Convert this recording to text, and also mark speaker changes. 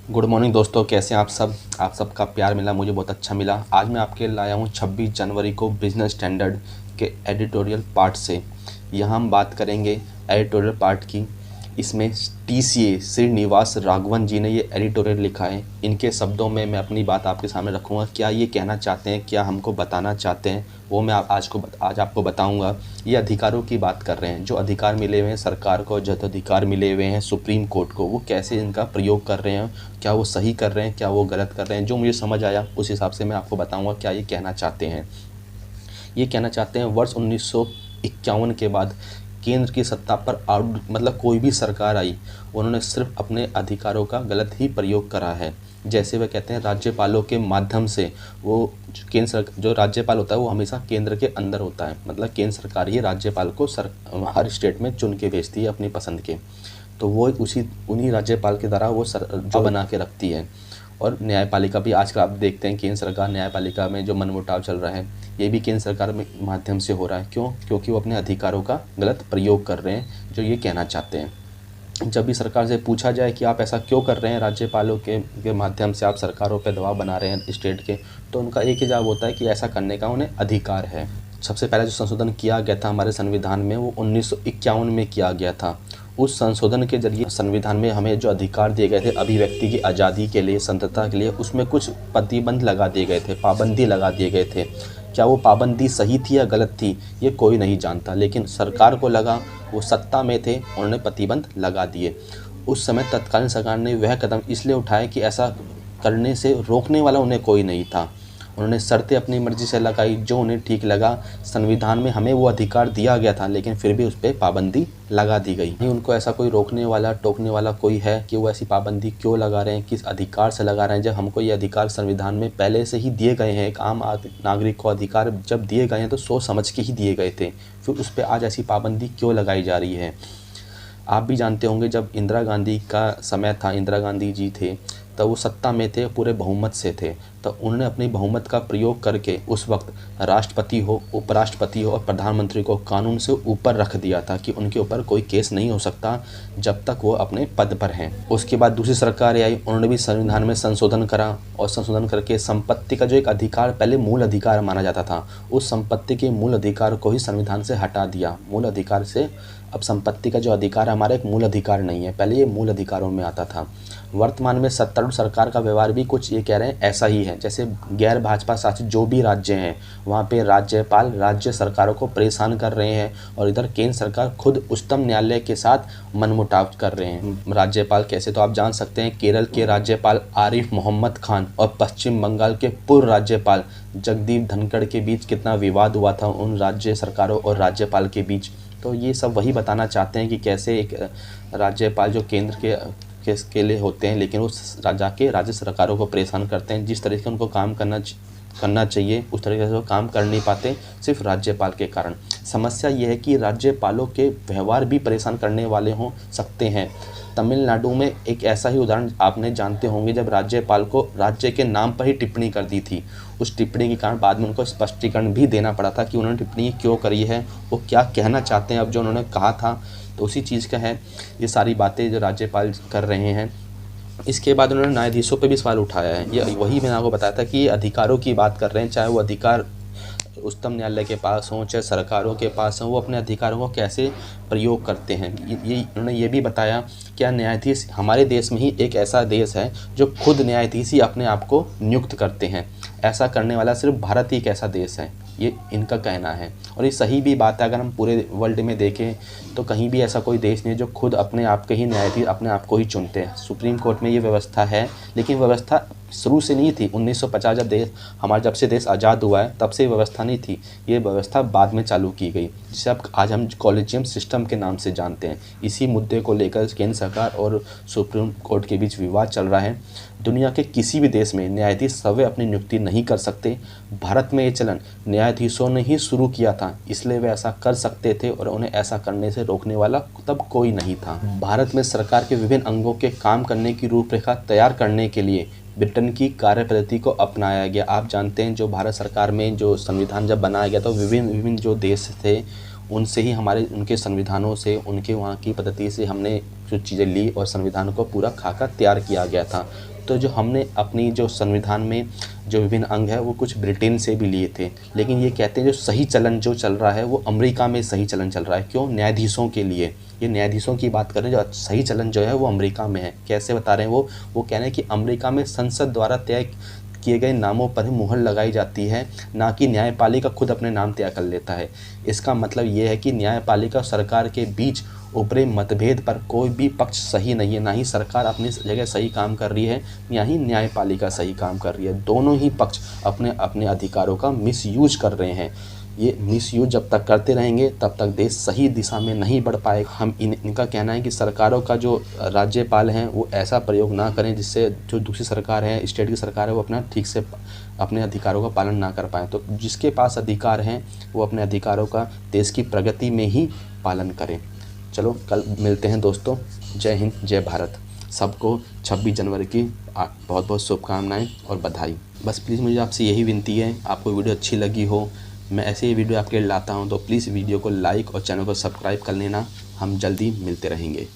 Speaker 1: Good morning दोस्तों, कैसे हैं आप सब। आप सबका प्यार मिला, मुझे बहुत अच्छा मिला। आज मैं आपके लाया हूँ 26 जनवरी को बिजनेस स्टैंडर्ड के एडिटोरियल पार्ट से। यहाँ हम बात करेंगे एडिटोरियल पार्ट की। इसमें टीसीए श्रीनिवास राघवन जी ने ये एडिटोरियल लिखा है। इनके शब्दों में मैं अपनी बात आपके सामने रखूँगा। क्या ये कहना चाहते हैं, क्या हमको बताना चाहते हैं, वो मैं आज आपको बताऊंगा। ये अधिकारों की बात कर रहे हैं, जो अधिकार मिले हुए हैं सरकार को, जो अधिकार मिले हुए हैं सुप्रीम कोर्ट को, वो कैसे इनका प्रयोग कर रहे हैं, क्या वो सही कर रहे हैं, क्या वो गलत कर रहे हैं। जो मुझे समझ आया उस हिसाब से मैं आपको बताऊंगा क्या ये कहना चाहते हैं। ये कहना चाहते हैं वर्ष 1951 के बाद केंद्र की सत्ता पर मतलब कोई भी सरकार आई, उन्होंने सिर्फ अपने अधिकारों का गलत ही प्रयोग करा है। जैसे वह कहते हैं राज्यपालों के माध्यम से, वो जो राज्यपाल होता है वो हमेशा केंद्र के अंदर होता है। मतलब केंद्र सरकार ही राज्यपाल को हर स्टेट में चुन के भेजती है अपनी पसंद के। तो वो उन्हीं राज्यपाल के द्वारा वो जो बना के रखती है। और न्यायपालिका भी आजकल आप देखते हैं केंद्र सरकार न्यायपालिका में जो मनमुटाव चल रहा है, ये भी केंद्र सरकार में माध्यम से हो रहा है। क्यों? क्योंकि वो अपने अधिकारों का गलत प्रयोग कर रहे हैं, जो ये कहना चाहते हैं। जब भी सरकार से पूछा जाए कि आप ऐसा क्यों कर रहे हैं, राज्यपालों के माध्यम से आप सरकारों पर दबाव बना रहे हैं स्टेट के, तो उनका एक ही जवाब होता है कि ऐसा करने का उन्हें अधिकार है। सबसे पहले जो संशोधन किया गया था हमारे संविधान में, वो 1951 में किया गया था। उस संशोधन के जरिए संविधान में हमें जो अधिकार दिए गए थे अभिव्यक्ति की आज़ादी के लिए, स्वतंत्रता के लिए, उसमें कुछ प्रतिबंध लगा दिए गए थे, पाबंदी लगा दिए गए थे। क्या वो पाबंदी सही थी या गलत थी, ये कोई नहीं जानता, लेकिन सरकार को लगा, वो सत्ता में थे, उन्होंने प्रतिबंध लगा दिए। उस समय तत्कालीन सरकार ने वह कदम इसलिए उठाए कि ऐसा करने से रोकने वाला उन्हें कोई नहीं था। उन्होंने शर्तें अपनी मर्ज़ी से लगाई, जो उन्हें ठीक लगा। संविधान में हमें वो अधिकार दिया गया था, लेकिन फिर भी उस पर पाबंदी लगा दी गई। नहीं उनको ऐसा कोई रोकने वाला, टोकने वाला कोई है कि वो ऐसी पाबंदी क्यों लगा रहे हैं, किस अधिकार से लगा रहे हैं, जब हमको ये अधिकार संविधान में पहले से ही दिए गए हैं। एक आम नागरिक को अधिकार जब दिए गए हैं तो सोच समझ के ही दिए गए थे, फिर उस पर आज ऐसी पाबंदी क्यों लगाई जा रही है। आप भी जानते होंगे जब इंदिरा गांधी का समय था, इंदिरा गांधी जी थे, तब वो सत्ता में थे, पूरे बहुमत से थे। तो उन्होंने अपनी बहुमत का प्रयोग करके उस वक्त राष्ट्रपति हो, उपराष्ट्रपति हो और प्रधानमंत्री को कानून से ऊपर रख दिया था कि उनके ऊपर कोई केस नहीं हो सकता जब तक वो अपने पद पर हैं। उसके बाद दूसरी सरकार आई, उन्होंने भी संविधान में संशोधन करा और संशोधन करके संपत्ति का जो एक अधिकार पहले मूल अधिकार माना जाता था, उस संपत्ति के मूल अधिकार को ही संविधान से हटा दिया। मूल अधिकार से अब संपत्ति का जो अधिकार हमारा एक मूल अधिकार नहीं है, पहले ये मूल अधिकारों में आता था। वर्तमान में सत्तारूढ़ सरकार का व्यवहार भी कुछ ये कह रहे हैं ऐसा ही है। जैसे गैर भाजपा शासित जो भी राज्य हैं, वहाँ पे राज्यपाल राज्य सरकारों को परेशान कर रहे हैं, और इधर केंद्र सरकार खुद उच्चतम न्यायालय के साथ मनमुटाव कर रहे हैं। राज्यपाल कैसे, तो आप जान सकते हैं केरल के राज्यपाल आरिफ मोहम्मद खान और पश्चिम बंगाल के पूर्व राज्यपाल जगदीप धनखड़ के बीच कितना विवाद हुआ था उन राज्य सरकारों और राज्यपाल के बीच। तो ये सब वही बताना चाहते हैं कि कैसे एक राज्यपाल जो केंद्र के लिए होते हैं, लेकिन वो राज्य सरकारों को परेशान करते हैं। जिस तरीके से उनको काम करना चाहिए उस तरीके से वो काम कर नहीं पाते, सिर्फ राज्यपाल के कारण। समस्या ये है कि राज्यपालों के व्यवहार भी परेशान करने वाले हो सकते हैं। तमिलनाडु में एक ऐसा ही उदाहरण आपने जानते होंगे, जब राज्यपाल को राज्य के नाम पर ही टिप्पणी कर दी थी। उस टिप्पणी के कारण बाद में उनको स्पष्टीकरण भी देना पड़ा था कि उन्होंने टिप्पणी क्यों करी है, वो क्या कहना चाहते हैं अब जो उन्होंने कहा था। तो उसी चीज़ का है ये सारी बातें जो राज्यपाल कर रहे हैं। इसके बाद उन्होंने न्यायाधीशों पे भी सवाल उठाया है। ये वही मैंने आपको बताया था कि ये अधिकारों की बात कर रहे हैं, चाहे वो अधिकार उच्चतम न्यायालय के पास हों चाहे सरकारों के पास हों, वो अपने अधिकारों को कैसे प्रयोग करते हैं। ये उन्होंने ये भी बताया क्या न्यायाधीश हमारे देश में ही एक ऐसा देश है जो खुद न्यायाधीश ही अपने आप को नियुक्त करते हैं। ऐसा करने वाला सिर्फ भारत ही एक ऐसा देश है, ये इनका कहना है। और ये सही भी बात है। अगर हम पूरे वर्ल्ड में देखें तो कहीं भी ऐसा कोई देश नहीं है जो खुद अपने आप के ही न्यायाधीश अपने आप को ही चुनते हैं। सुप्रीम कोर्ट में ये व्यवस्था है, लेकिन व्यवस्था शुरू से नहीं थी। 1950 जब से देश आज़ाद हुआ है तब से व्यवस्था नहीं थी, ये व्यवस्था बाद में चालू की गई, जिसे अब आज हम कॉलेजियम सिस्टम के नाम से जानते हैं। इसी मुद्दे को लेकर केंद्र सरकार और सुप्रीम कोर्ट के बीच विवाद चल रहा है। दुनिया के किसी भी देश में न्यायाधीश स्वयं अपनी नियुक्ति नहीं कर सकते। भारत में ये चलन न्यायाधीशों ने ही शुरू किया था, इसलिए वे ऐसा कर सकते थे और उन्हें ऐसा करने से रोकने वाला तब कोई नहीं था। भारत में सरकार के विभिन्न अंगों के काम करने की रूपरेखा तैयार करने के लिए ब्रिटेन की कार्य पद्धति को अपनाया गया। आप जानते हैं जो भारत सरकार में जो संविधान जब बनाया गया तो विभिन्न जो देश थे उनसे ही उनके संविधानों से, उनके वहाँ की पद्धति से हमने जो चीज़ें ली और संविधान को पूरा खाका तैयार किया गया था। तो जो हमने अपनी जो संविधान में जो विभिन्न अंग है वो कुछ ब्रिटेन से भी लिए थे, लेकिन ये कहते हैं जो सही चलन जो चल रहा है वो अमेरिका में सही चलन चल रहा है। क्यों? न्यायाधीशों के लिए, ये न्यायाधीशों की बात करें, जो सही चलन जो है वो अमेरिका में है। कैसे बता रहे हैं वो कह रहे हैं कि अमेरिका में संसद द्वारा तय किए गए नामों पर ही मुहर लगाई जाती है, ना कि न्यायपालिका खुद अपने नाम तय कर लेता है। इसका मतलब ये है कि न्यायपालिका और सरकार के बीच उभरे मतभेद पर कोई भी पक्ष सही नहीं है, ना ही सरकार अपनी जगह सही काम कर रही है, ना ही न्यायपालिका सही काम कर रही है। दोनों ही पक्ष अपने अपने अधिकारों का मिसयूज कर रहे हैं। ये मिसयूज जब तक करते रहेंगे तब तक देश सही दिशा में नहीं बढ़ पाएगा। हम इनका कहना है कि सरकारों का जो राज्यपाल हैं वो ऐसा प्रयोग ना करें जिससे जो दूसरी सरकार है, स्टेट की सरकार है, वो अपना ठीक से अपने अधिकारों का पालन ना कर पाएँ। तो जिसके पास अधिकार हैं वो अपने अधिकारों का देश की प्रगति में ही पालन करें। चलो कल मिलते हैं दोस्तों। जय हिंद, जय भारत। सबको 26 जनवरी की बहुत बहुत शुभकामनाएं और बधाई। बस प्लीज़ मुझे आपसे यही विनती है, आपको वीडियो अच्छी लगी हो, मैं ऐसे ही वीडियो आपके लिए लाता हूं, तो प्लीज़ वीडियो को लाइक और चैनल को सब्सक्राइब कर लेना। हम जल्दी मिलते रहेंगे।